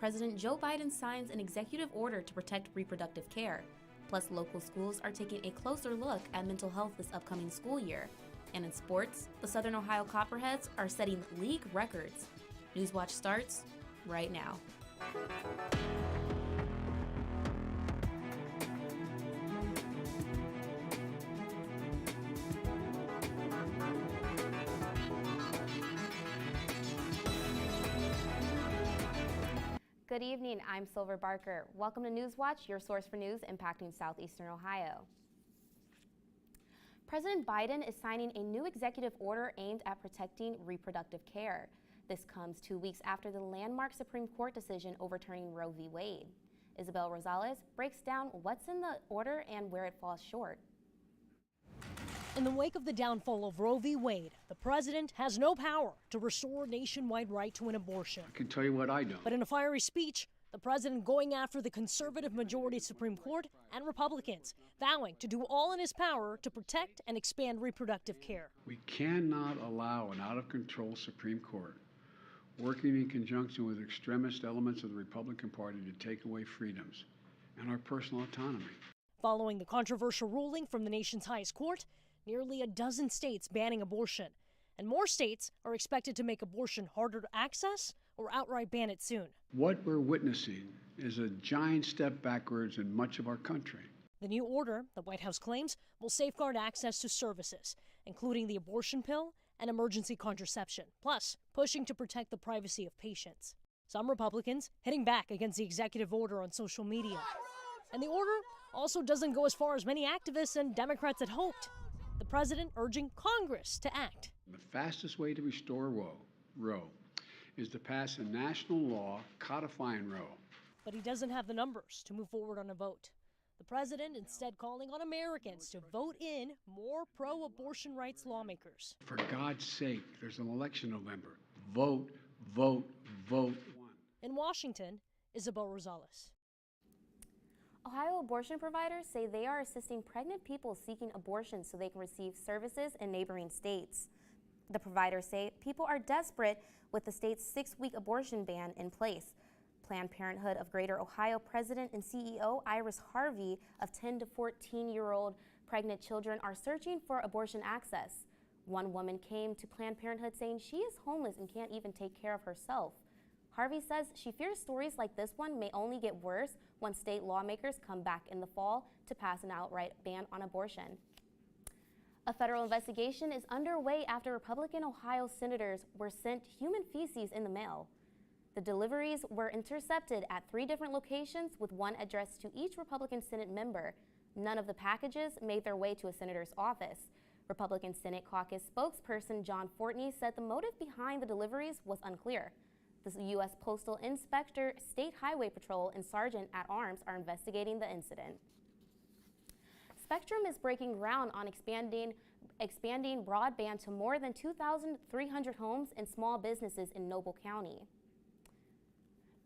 President Joe Biden signs an executive order to protect reproductive care. Plus, local schools are taking a closer look at mental health this upcoming school year. And in sports, the Southern Ohio Copperheads are setting league records. Newswatch starts right now. Good evening, I'm Silver Barker. Welcome to Newswatch, your source for news impacting southeastern Ohio. President Biden is signing a new executive order aimed at protecting reproductive care. This comes 2 weeks after the landmark Supreme Court decision overturning Roe v. Wade. Isabel Rosales breaks down what's in the order and where it falls short. In the wake of the downfall of Roe v. Wade, the president has no power to restore a nationwide right to an abortion. I can tell you what I know. But in a fiery speech, the president going after the conservative majority Supreme Court and Republicans, vowing to do all in his power to protect and expand reproductive care. We cannot allow an out-of-control Supreme Court working in conjunction with extremist elements of the Republican Party to take away freedoms and our personal autonomy. Following the controversial ruling from the nation's highest court, nearly a dozen states banning abortion, and more states are expected to make abortion harder to access or outright ban it soon. What we're witnessing is a giant step backwards in much of our country. The new order, the White House claims, will safeguard access to services, including the abortion pill and emergency contraception, plus pushing to protect the privacy of patients. Some Republicans hitting back against the executive order on social media. And the order also doesn't go as far as many activists and Democrats had hoped. The president urging Congress to act. The fastest way to restore Roe is to pass a national law codifying Roe. But he doesn't have the numbers to move forward on a vote. The president instead calling on Americans to vote in more pro-abortion rights lawmakers. For God's sake, there's an election in November. Vote, vote, vote. In Washington, Isabel Rosales. Ohio abortion providers say they are assisting pregnant people seeking abortions so they can receive services in neighboring states. The providers say people are desperate with the state's 6-week abortion ban in place. Planned Parenthood of Greater Ohio President and CEO Iris Harvey of 10 to 14-year-old pregnant children are searching for abortion access. One woman came to Planned Parenthood saying she is homeless and can't even take care of herself. Harvey says she fears stories like this one may only get worse when state lawmakers come back in the fall to pass an outright ban on abortion. A federal investigation is underway after Republican Ohio senators were sent human feces in the mail. The deliveries were intercepted at 3 different locations with one addressed to each Republican Senate member. None of the packages made their way to a senator's office. Republican Senate caucus spokesperson John Fortney said the motive behind the deliveries was unclear. The U.S. Postal Inspector, State Highway Patrol, and Sergeant at Arms are investigating the incident. Spectrum is breaking ground on expanding broadband to more than 2,300 homes and small businesses in Noble County.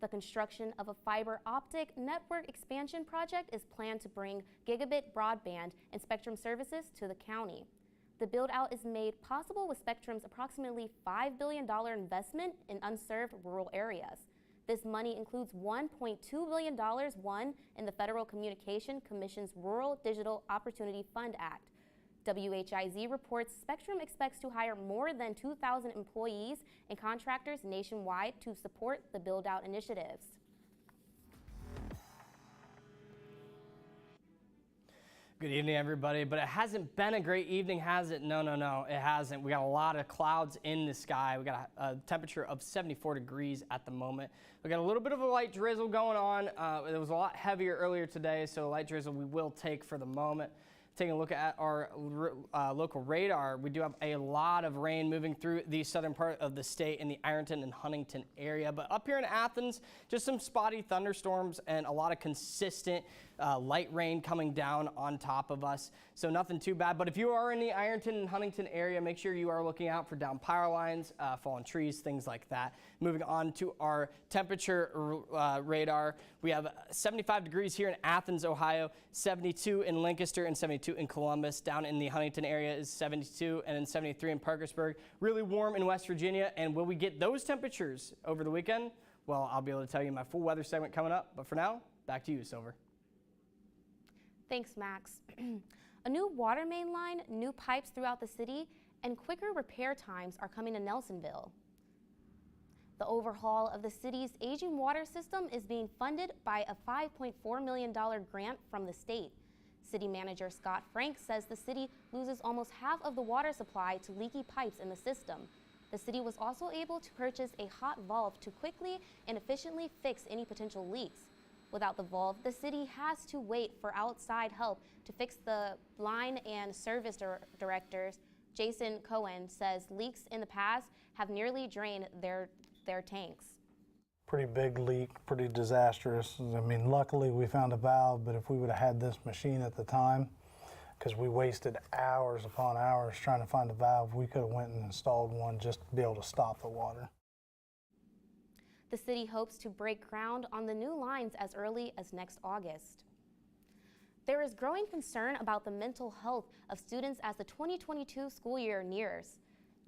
The construction of a fiber optic network expansion project is planned to bring gigabit broadband and Spectrum services to the county. The build-out is made possible with Spectrum's approximately $5 billion investment in unserved rural areas. This money includes $1.2 billion won in the Federal Communication Commission's Rural Digital Opportunity Fund Act. WHIZ reports Spectrum expects to hire more than 2,000 employees and contractors nationwide to support the build-out initiatives. Good evening, everybody, but it hasn't been a great evening, has it? No, it hasn't. We got a lot of clouds in the sky. We got a temperature of 74 degrees at the moment. We got a little bit of a light drizzle going on. It was a lot heavier earlier today, so a light drizzle we will take for the moment. Taking a look at our local radar, we do have a lot of rain moving through the southern part of the state in the Ironton and Huntington area. But up here in Athens, just some spotty thunderstorms and a lot of consistent light rain coming down on top of us. So nothing too bad. But if you are in the Ironton and Huntington area, make sure you are looking out for down power lines, fallen trees, things like that. Moving on to our temperature radar, we have 75 degrees here in Athens, Ohio, 72 in Lancaster, and 72 in Columbus. Down in the Huntington area is 72, and then 73 in Parkersburg. Really warm in West Virginia. And will we get those temperatures over the weekend? Well, I'll be able to tell you my full weather segment coming up, but for now, back to you, Silver. Thanks, Max. A new water main line, new pipes throughout the city, and quicker repair times are coming to Nelsonville. The overhaul of the city's aging water system is being funded by a $5.4 million grant from the state. City Manager Scott Frank says the city loses almost half of the water supply to leaky pipes in the system. The city was also able to purchase a hot valve to quickly and efficiently fix any potential leaks. Without the valve, the city has to wait for outside help to fix the line, and service director Jason Cohen says leaks in the past have nearly drained their tanks. Pretty big leak, pretty disastrous. I mean, luckily we found a valve, but if we would have had this machine at the time, because we wasted hours upon hours trying to find a valve, we could have went and installed one just to be able to stop the water. The city hopes to break ground on the new lines as early as next August. There is growing concern about the mental health of students as the 2022 school year nears.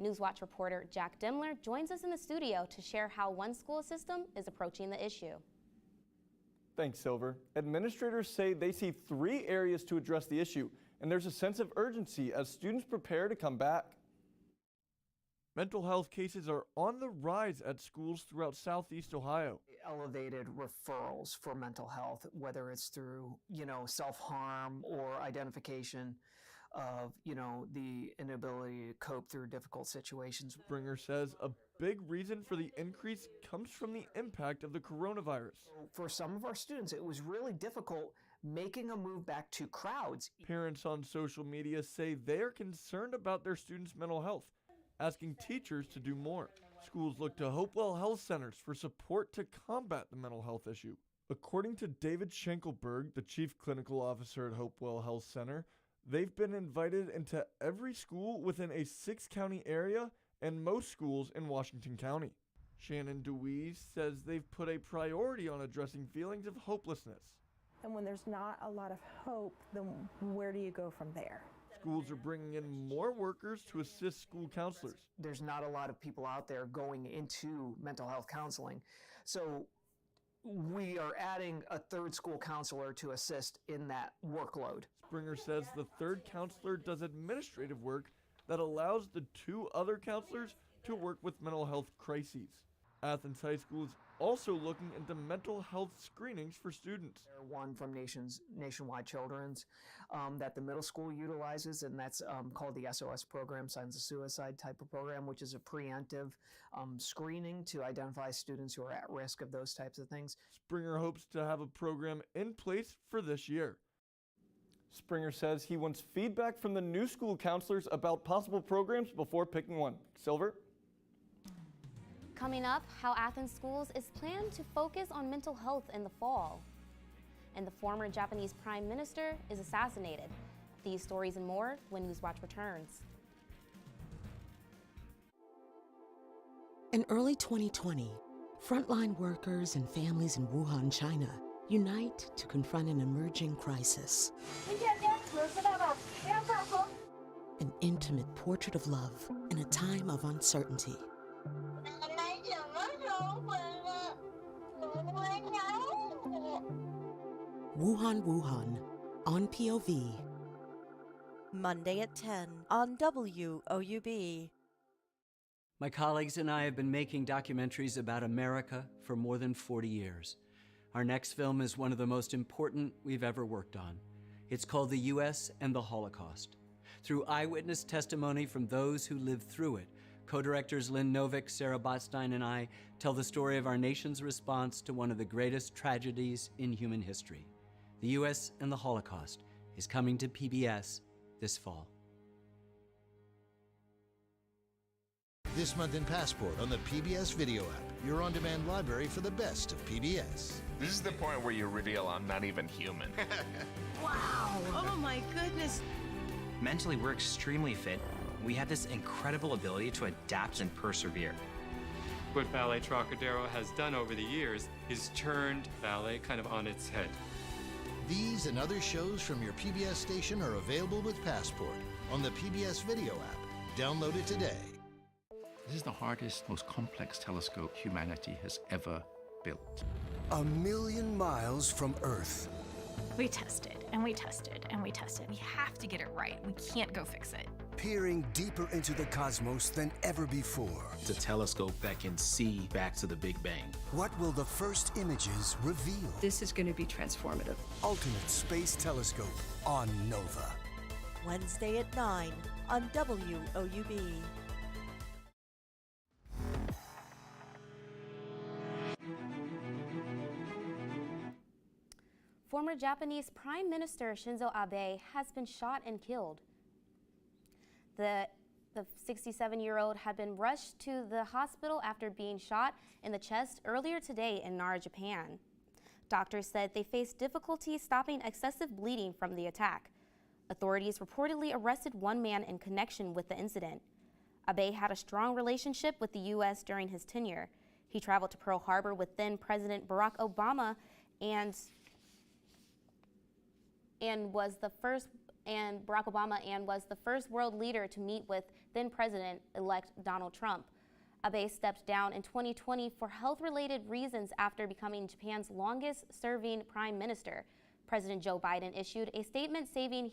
Newswatch reporter Jack Demler joins us in the studio to share how one school system is approaching the issue. Thanks, Silver. Administrators say they see 3 areas to address the issue, and there's a sense of urgency as students prepare to come back. Mental health cases are on the rise at schools throughout Southeast Ohio. Elevated referrals for mental health, whether it's through, self-harm or identification of, the inability to cope through difficult situations. Springer says a big reason for the increase comes from the impact of the coronavirus. For some of our students, it was really difficult making a move back to crowds. Parents on social media say they are concerned about their students' mental health, asking teachers to do more. Schools look to Hopewell Health Centers for support to combat the mental health issue. According to David Schenkelberg, the chief clinical officer at Hopewell Health Center, they've been invited into every school within a 6-county area and most schools in Washington County. Shannon DeWeese says they've put a priority on addressing feelings of hopelessness. And when there's not a lot of hope, then where do you go from there? Schools are bringing in more workers to assist school counselors. There's not a lot of people out there going into mental health counseling. So we are adding a 3rd school counselor to assist in that workload. Springer says the 3rd counselor does administrative work that allows the 2 other counselors to work with mental health crises. Athens High School is also looking into mental health screenings for students. One from Nationwide Children's that the middle school utilizes, and that's called the SOS program, Signs of Suicide type of program, which is a preemptive screening to identify students who are at risk of those types of things. Springer hopes to have a program in place for this year. Springer says he wants feedback from the new school counselors about possible programs before picking one. Silver? Coming up, how Athens Schools is planned to focus on mental health in the fall. And the former Japanese Prime Minister is assassinated. These stories and more when Newswatch returns. In early 2020, frontline workers and families in Wuhan, China, unite to confront an emerging crisis. An intimate portrait of love in a time of uncertainty. Wuhan, Wuhan, on POV. Monday at 10 on WOUB. My colleagues and I have been making documentaries about America for more than 40 years. Our next film is one of the most important we've ever worked on. It's called The U.S. and the Holocaust. Through eyewitness testimony from those who lived through it, co-directors Lynn Novick, Sarah Botstein, and I tell the story of our nation's response to one of the greatest tragedies in human history. The U.S. and the Holocaust is coming to PBS this fall. This month in Passport on the PBS Video app, your on-demand library for the best of PBS. This is the point where you reveal I'm not even human. Wow! Oh my goodness! Mentally, we're extremely fit. We have this incredible ability to adapt and persevere. What Ballet Trocadero has done over the years is turned ballet kind of on its head. These and other shows from your PBS station are available with Passport on the PBS Video app. Download it today. This is the hardest, most complex telescope humanity has ever built. 1,000,000 miles from Earth. We tested and we tested and we tested. We have to get it right. We can't go fix it. Peering deeper into the cosmos than ever before. It's a telescope that can see back to the Big Bang. What will the first images reveal? This is going to be transformative. Ultimate Space Telescope on Nova. Wednesday at 9 on WOUB. Former Japanese Prime Minister Shinzo Abe has been shot and killed. The 67-year-old had been rushed to the hospital after being shot in the chest earlier today in Nara, Japan. Doctors said they faced difficulty stopping excessive bleeding from the attack. Authorities reportedly arrested one man in connection with the incident. Abe had a strong relationship with the U.S. during his tenure. He traveled to Pearl Harbor with then President Barack Obama and was the first world leader to meet with then President-elect Donald Trump. Abe stepped down in 2020 for health-related reasons after becoming Japan's longest-serving prime minister. President Joe Biden issued a statement saying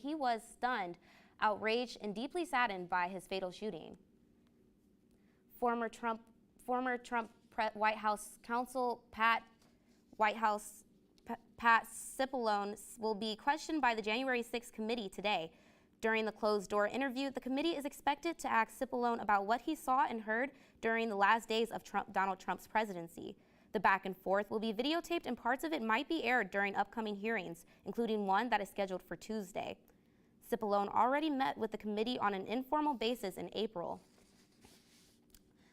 he was stunned, outraged, and deeply saddened by his fatal shooting. Former Trump White House counsel Pat Cipollone will be questioned by the January 6th committee today. During the closed-door interview, the committee is expected to ask Cipollone about what he saw and heard during the last days of Donald Trump's presidency. The back and forth will be videotaped and parts of it might be aired during upcoming hearings, including one that is scheduled for Tuesday. Cipollone already met with the committee on an informal basis in April.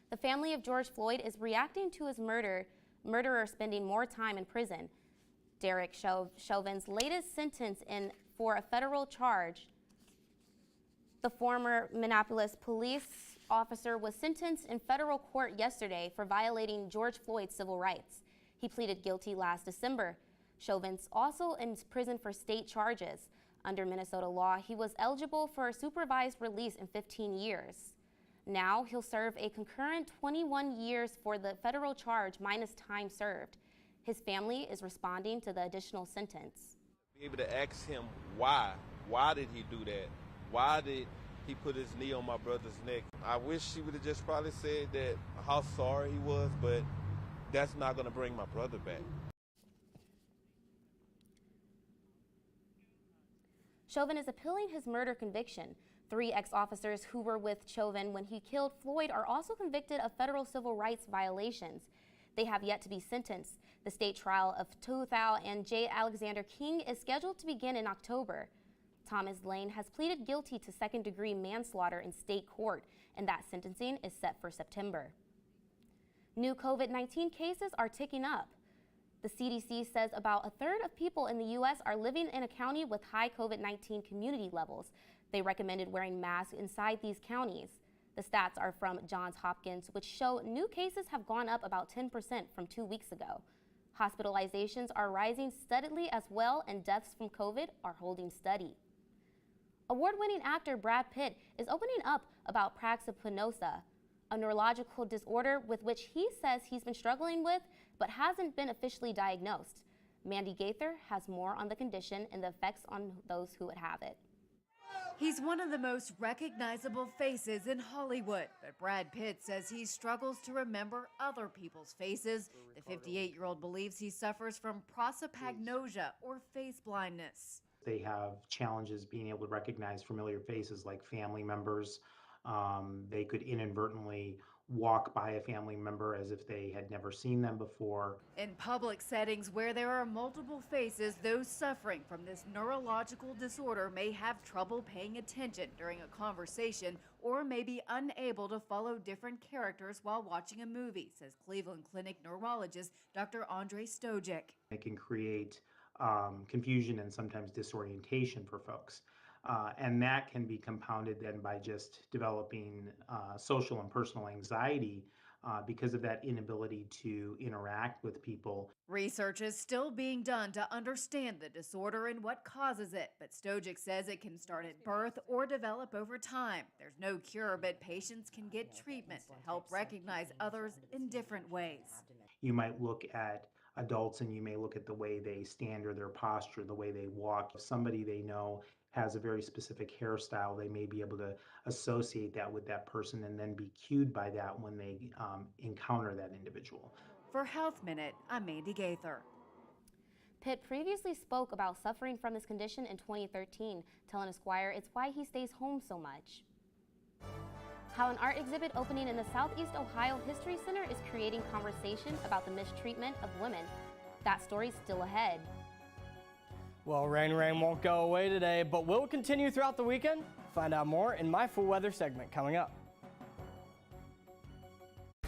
The family of George Floyd is reacting to his murderer spending more time in prison. Derek Chauvin's latest sentence for a federal charge. The former Minneapolis police officer was sentenced in federal court yesterday for violating George Floyd's civil rights. He pleaded guilty last December. Chauvin's also in prison for state charges. Under Minnesota law, he was eligible for a supervised release in 15 years. Now he'll serve a concurrent 21 years for the federal charge minus time served. His family is responding to the additional sentence. Be able to ask him why. Why did he do that? Why did he put his knee on my brother's neck? I wish he would have just probably said that how sorry he was, but that's not going to bring my brother back. Chauvin is appealing his murder conviction. 3 ex-officers who were with Chauvin when he killed Floyd are also convicted of federal civil rights violations. They have yet to be sentenced. The state trial of Tu Thao and J. Alexander King is scheduled to begin in October. Thomas Lane has pleaded guilty to second-degree manslaughter in state court, and that sentencing is set for September. New COVID-19 cases are ticking up. The CDC says about a third of people in the U.S. are living in a county with high COVID-19 community levels. They recommended wearing masks inside these counties. The stats are from Johns Hopkins, which show new cases have gone up about 10% from 2 weeks ago. Hospitalizations are rising steadily as well, and deaths from COVID are holding steady. Award-winning actor Brad Pitt is opening up about praxipnosia, a neurological disorder with which he says he's been struggling with but hasn't been officially diagnosed. Mandy Gaither has more on the condition and the effects on those who would have it. He's one of the most recognizable faces in Hollywood, but Brad Pitt says he struggles to remember other people's faces. The 58-year-old believes he suffers from prosopagnosia, or face blindness. They have challenges being able to recognize familiar faces like family members. They could inadvertently walk by a family member as if they had never seen them before. In public settings where there are multiple faces, those suffering from this neurological disorder may have trouble paying attention during a conversation or may be unable to follow different characters while watching a movie, says Cleveland Clinic neurologist Dr. Andre Stojic. It can create confusion and sometimes disorientation for folks. And that can be compounded then by just developing social and personal anxiety because of that inability to interact with people. Research is still being done to understand the disorder and what causes it, but Stojic says it can start at birth or develop over time. There's no cure, but patients can get treatment to help recognize others in different ways. You might look at adults and you may look at the way they stand or their posture, the way they walk. If somebody they know has a very specific hairstyle, they may be able to associate that with that person and then be cued by that when they encounter that individual. For Health Minute, I'm Mandy Gaither. Pitt previously spoke about suffering from this condition in 2013, telling Esquire it's why he stays home so much. How an art exhibit opening in the Southeast Ohio History Center is creating conversation about the mistreatment of women. That story's still ahead. Well, rain won't go away today, but will continue throughout the weekend. Find out more in my full weather segment coming up.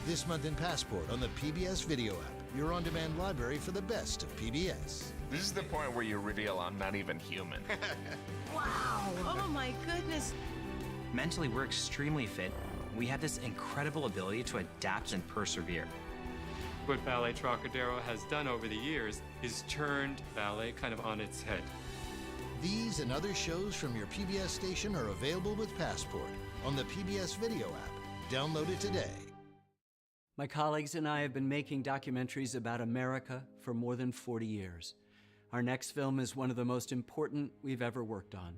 This month in Passport on the PBS video app, your on-demand library for the best of PBS. This is the point where you reveal I'm not even human. Wow! Oh my goodness! Mentally, we're extremely fit. We have this incredible ability to adapt and persevere. What Ballet Trocadero has done over the years is turned ballet kind of on its head. These and other shows from your PBS station are available with Passport on the PBS video app. Download it today. My colleagues and I have been making documentaries about America for more than 40 years. Our next film is one of the most important we've ever worked on.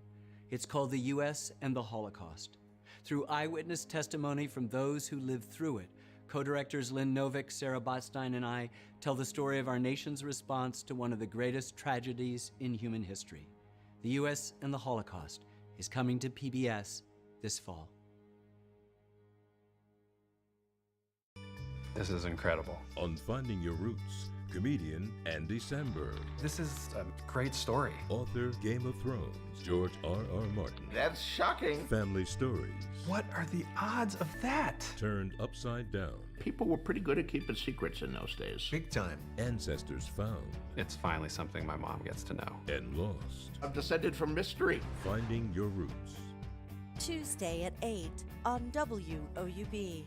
It's called The U.S. and the Holocaust. Through eyewitness testimony from those who lived through it, co-directors Lynn Novick, Sarah Botstein, and I tell the story of our nation's response to one of the greatest tragedies in human history. The U.S. and the Holocaust is coming to PBS this fall. This is incredible. On Finding Your Roots, comedian Andy Samberg. This is a great story. Author Game of Thrones, George R.R. Martin. That's shocking. Family Stories. What are the odds of that? Turned upside down. People were pretty good at keeping secrets in those days. Big time. Ancestors found. It's finally something my mom gets to know. And lost. I'm descended from mystery. Finding Your Roots. Tuesday at 8 on WOUB.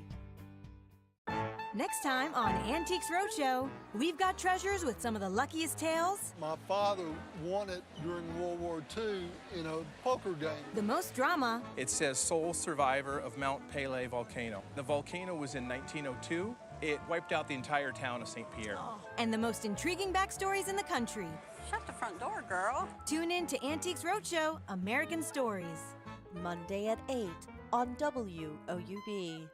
Next time on Antiques Roadshow, we've got treasures with some of the luckiest tales. My father won it during World War II in a poker game. The most drama. It says sole survivor of Mount Pelée volcano. The volcano was in 1902. It wiped out the entire town of St. Pierre. And the most intriguing backstories in the country. Shut the front door, girl. Tune in to Antiques Roadshow, American Stories. Monday at 8 on WOUB.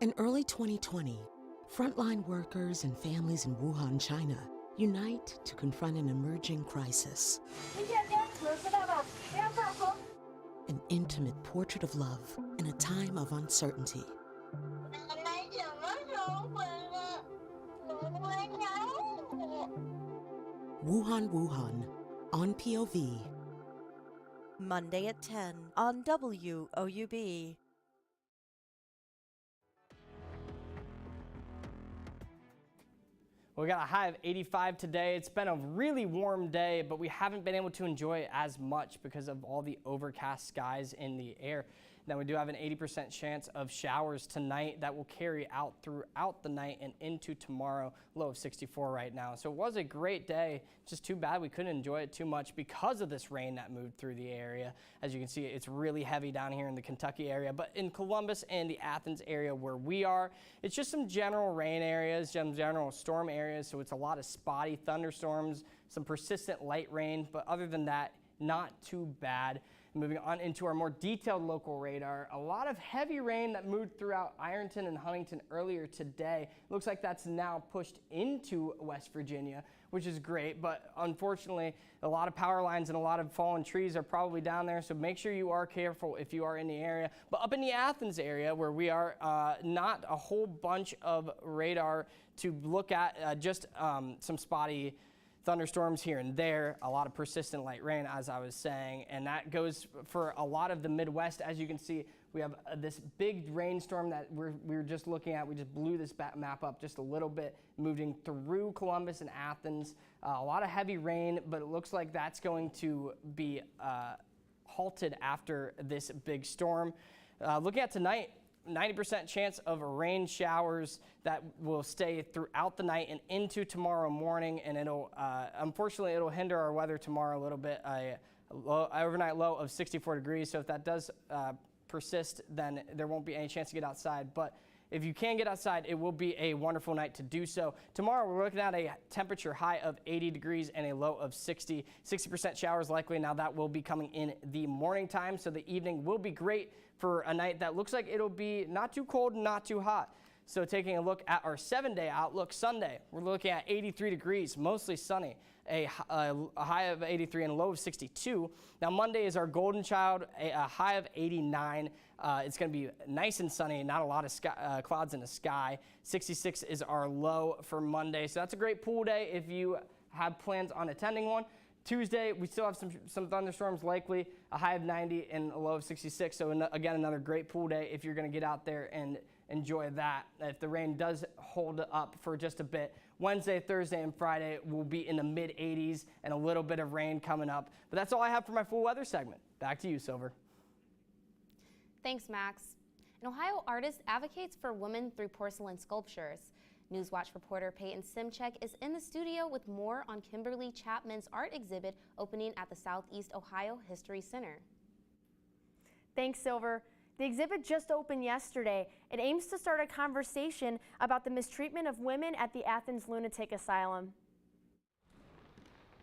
In early 2020, frontline workers and families in Wuhan, China, unite to confront an emerging crisis. An intimate portrait of love in a time of uncertainty. Wuhan, Wuhan, on POV. Monday at 10 on WOUB. We got a high of 85 today. It's been a really warm day, but we haven't been able to enjoy it as much because of all the overcast skies in the air. Now we do have an 80% chance of showers tonight that will carry out throughout the night and into tomorrow, low of 64 right now. So it was a great day, just too bad we couldn't enjoy it too much because of this rain that moved through the area. As you can see, it's really heavy down here in the Kentucky area, but in Columbus and the Athens area where we are, it's just some general rain areas, some general storm areas, so it's a lot of spotty thunderstorms, some persistent light rain, but other than that, not too bad. Moving on into our more detailed local radar, a lot of heavy rain that moved throughout Ironton and Huntington earlier today. Looks like that's now pushed into West Virginia, which is great, but unfortunately, a lot of power lines and a lot of fallen trees are probably down there, so make sure you are careful if you are in the area. But up in the Athens area where we are, not a whole bunch of radar to look at, just some spotty thunderstorms here and there, a lot of persistent light rain, as I was saying, and that goes for a lot of the Midwest. As you can see, we have this big rainstorm that we were just looking at. We just blew this map up just a little bit, moving through Columbus and Athens. A lot of heavy rain, but it looks like that's going to be halted after this big storm. Looking at tonight, 90% chance of rain showers that will stay throughout the night and into tomorrow morning, and it'll unfortunately it'll hinder our weather tomorrow a little bit. Overnight low of 64 degrees, so if that does persist, then there won't be any chance to get outside, but if you can get outside, it will be a wonderful night to do so. Tomorrow, we're looking at a temperature high of 80 degrees and a low of 60. 60% showers likely. Now, that will be coming in the morning time, so the evening will be great for a night that looks like it'll be not too cold and not too hot. So taking a look at our 7-day outlook, Sunday, we're looking at 83 degrees, mostly sunny, a high of 83 and a low of 62. Now, Monday is our golden child, a high of 89. It's going to be nice and sunny, not a lot of clouds in the sky. 66 is our low for Monday. So that's a great pool day if you have plans on attending one. Tuesday, we still have some thunderstorms likely, a high of 90 and a low of 66. So again, another great pool day if you're going to get out there and enjoy that. If the rain does hold up for just a bit, Wednesday, Thursday, and Friday will be in the mid-80s and a little bit of rain coming up. But that's all I have for my full weather segment. Back to you, Silver. Thanks, Max. An Ohio artist advocates for women through porcelain sculptures. Newswatch reporter Peyton Simchek is in the studio with more on Kimberly Chapman's art exhibit opening at the Southeast Ohio History Center. Thanks, Silver. The exhibit just opened yesterday. It aims to start a conversation about the mistreatment of women at the Athens Lunatic Asylum.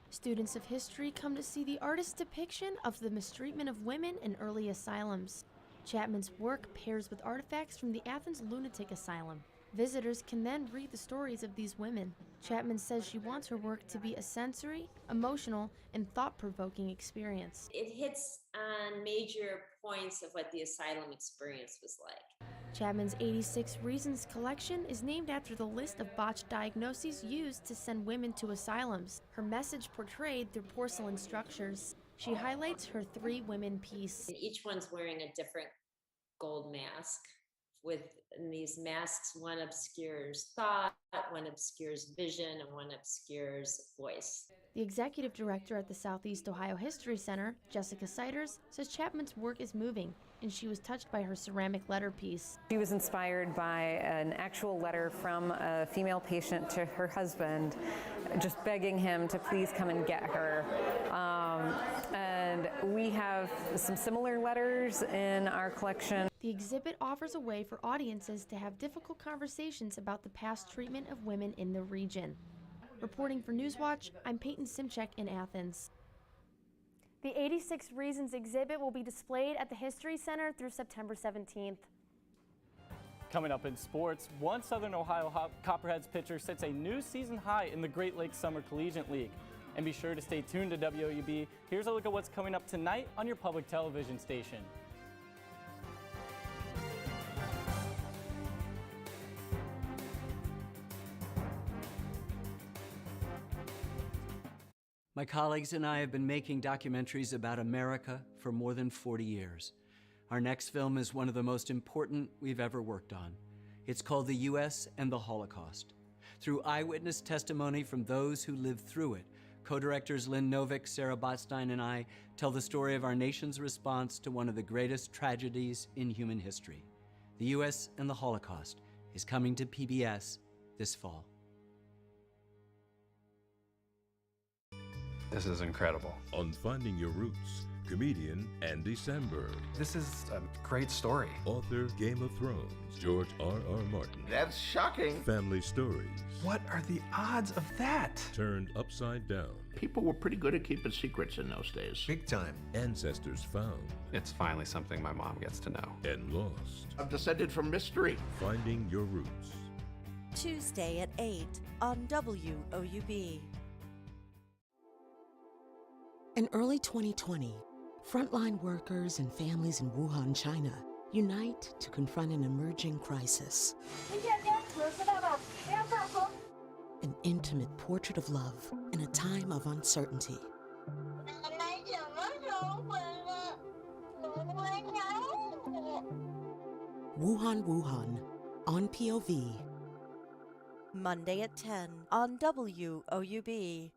Students of history come to see the artist's depiction of the mistreatment of women in early asylums. Chapman's work pairs with artifacts from the Athens Lunatic Asylum. Visitors can then read the stories of these women. Chapman says she wants her work to be a sensory, emotional, and thought-provoking experience. It hits on major points of what the asylum experience was like. Chapman's 86 Reasons collection is named after the list of botched diagnoses used to send women to asylums. Her message portrayed through porcelain structures. She highlights her 3 women piece. And each one's wearing a different gold mask. With these masks, one obscures thought, one obscures vision, and one obscures voice. The executive director at the Southeast Ohio History Center, Jessica Siders, says Chapman's work is moving, and she was touched by her ceramic letterpiece. She was inspired by an actual letter from a female patient to her husband, just begging him to please come and get her. And we have some similar letters in our collection. The exhibit offers a way for audiences to have difficult conversations about the past treatment of women in the region. Reporting for Newswatch, I'm Peyton Simchek in Athens. The 86 Reasons exhibit will be displayed at the History Center through September 17th. Coming up in sports, one Southern Ohio Copperheads pitcher sets a new season high in the Great Lakes Summer Collegiate League. And be sure to stay tuned to WOUB. Here's a look at what's coming up tonight on your public television station. My colleagues and I have been making documentaries about America for more than 40 years. Our next film is one of the most important we've ever worked on. It's called The U.S. and the Holocaust. Through eyewitness testimony from those who lived through it, co-directors Lynn Novick, Sarah Botstein, and I tell the story of our nation's response to one of the greatest tragedies in human history. The U.S. and the Holocaust is coming to PBS this fall. This is incredible. On Finding Your Roots, comedian Andy Samberg. This is a great story. Author Game of Thrones, George R.R. Martin. That's shocking. Family Stories. What are the odds of that? Turned upside down. People were pretty good at keeping secrets in those days. Big time. Ancestors found. It's finally something my mom gets to know. And lost. I'm descended from mystery. Finding Your Roots. Tuesday at 8 on WOUB. In early 2020, frontline workers and families in Wuhan, China, unite to confront an emerging crisis. An intimate portrait of love in a time of uncertainty. Wuhan, Wuhan, on POV. Monday at 10 on WOUB.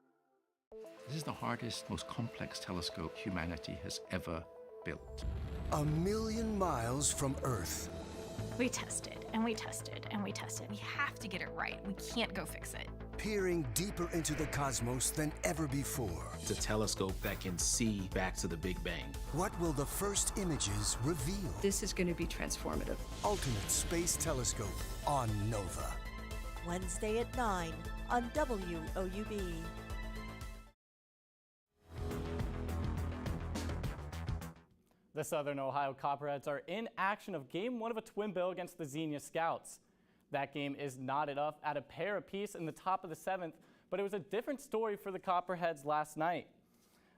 This is the hardest, most complex telescope humanity has ever built. 1,000,000 miles from Earth. We tested and we tested and we tested. We have to get it right. We can't go fix it. Peering deeper into the cosmos than ever before. It's a telescope that can see back to the Big Bang. What will the first images reveal? This is going to be transformative. Ultimate Space Telescope on Nova. Wednesday at 9 on WOUB. The Southern Ohio Copperheads are in action of Game 1 of a twin bill against the Xenia Scouts. That game is knotted up at a pair apiece in the top of the 7th, but it was a different story for the Copperheads last night.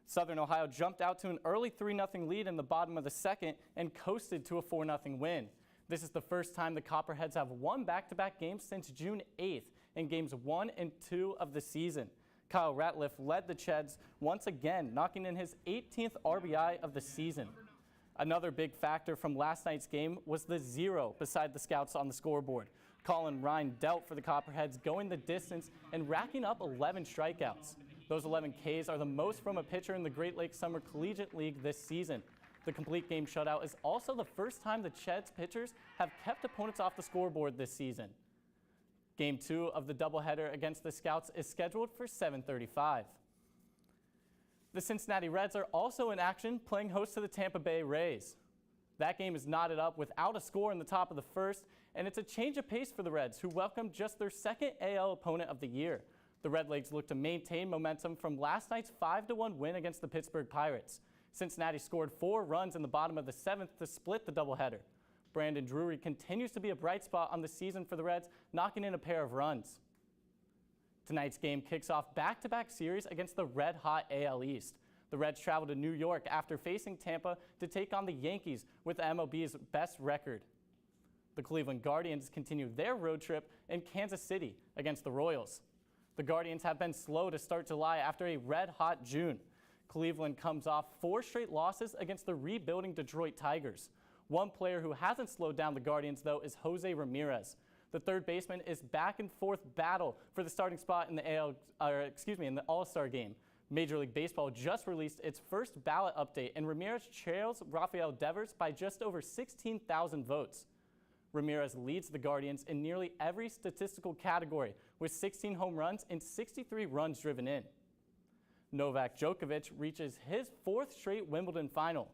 Southern Ohio jumped out to an early 3-0 lead in the bottom of the 2nd and coasted to a 4-0 win. This is the first time the Copperheads have won back-to-back games since June 8th in games 1 and 2 of the season. Kyle Ratliff led the Cheds once again, knocking in his 18th RBI of the season. Another big factor from last night's game was the 0 beside the Scouts on the scoreboard. Colin Ryan dealt for the Copperheads, going the distance and racking up 11 strikeouts. Those 11 Ks are the most from a pitcher in the Great Lakes Summer Collegiate League this season. The complete game shutout is also the first time the Cheds pitchers have kept opponents off the scoreboard this season. Game 2 of the doubleheader against the Scouts is scheduled for 7:35. The Cincinnati Reds are also in action, playing host to the Tampa Bay Rays. That game is knotted up without a score in the top of the 1st, and it's a change of pace for the Reds, who welcomed just their second AL opponent of the year. The Redlegs look to maintain momentum from last night's 5-1 win against the Pittsburgh Pirates. Cincinnati scored 4 runs in the bottom of the 7th to split the doubleheader. Brandon Drury continues to be a bright spot on the season for the Reds, knocking in a pair of runs. Tonight's game kicks off back-to-back series against the red-hot AL East. The Reds travel to New York after facing Tampa to take on the Yankees with MLB's best record. The Cleveland Guardians continue their road trip in Kansas City against the Royals. The Guardians have been slow to start July after a red-hot June. Cleveland comes off 4 straight losses against the rebuilding Detroit Tigers. One player who hasn't slowed down the Guardians, though, is Jose Ramirez. The third baseman is back and forth battle for the starting spot in the All-Star game. Major League Baseball just released its first ballot update, and Ramirez trails Rafael Devers by just over 16,000 votes. Ramirez leads the Guardians in nearly every statistical category, with 16 home runs and 63 runs driven in. Novak Djokovic reaches his 4th straight Wimbledon final.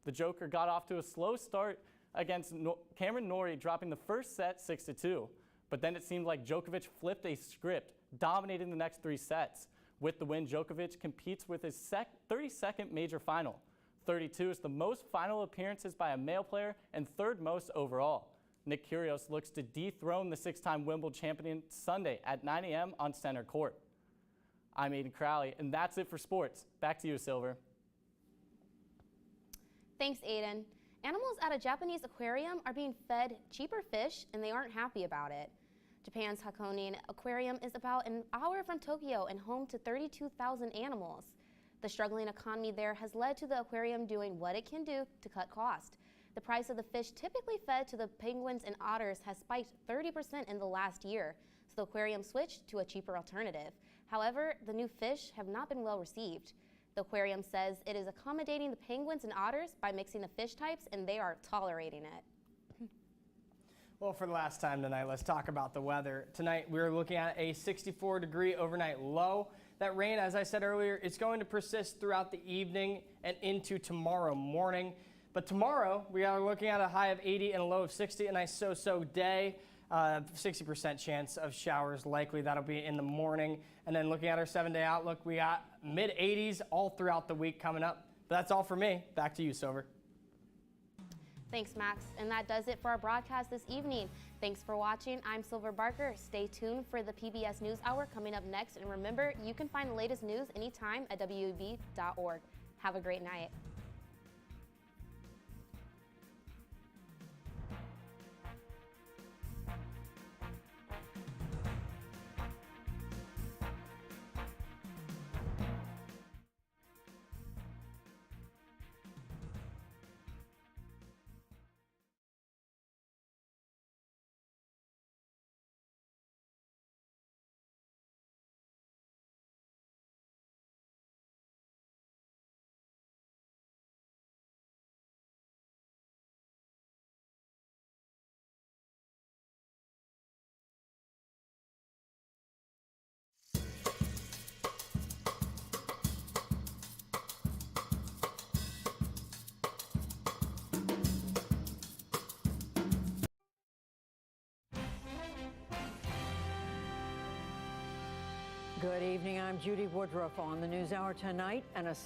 The Joker got off to a slow start against Cameron Norrie, dropping the first set 6-2. But then it seemed like Djokovic flipped a script, dominating the next 3 sets. With the win, Djokovic competes with his 32nd major final. 32 is the most final appearances by a male player and 3rd most overall. Nick Kyrgios looks to dethrone the 6-time Wimbledon champion Sunday at 9 a.m. on center court. I'm Aiden Crowley, and that's it for sports. Back to you, Silver. Thanks, Aiden. Animals at a Japanese aquarium are being fed cheaper fish, and they aren't happy about it. Japan's Hakone Aquarium is about an hour from Tokyo and home to 32,000 animals. The struggling economy there has led to the aquarium doing what it can do to cut costs. The price of the fish typically fed to the penguins and otters has spiked 30% in the last year, so the aquarium switched to a cheaper alternative. However, the new fish have not been well received. The aquarium says it is accommodating the penguins and otters by mixing the fish types, and they are tolerating it. Well, for the last time tonight, let's talk about the weather. Tonight, we're looking at a 64-degree overnight low. That rain, as I said earlier, it's going to persist throughout the evening and into tomorrow morning. But tomorrow, we are looking at a high of 80 and a low of 60, a nice so-so day. 60% chance of showers likely. That'll be in the morning. And then looking at our 7-day outlook, we got mid-80s all throughout the week coming up. But that's all for me. Back to you, Silver. Thanks, Max. And that does it for our broadcast this evening. Thanks for watching. I'm Silver Barker. Stay tuned for the PBS NewsHour coming up next. And remember, you can find the latest news anytime at WOUB.org. Have a great night. Good evening. I'm Judy Woodruff on the NewsHour tonight. An assassination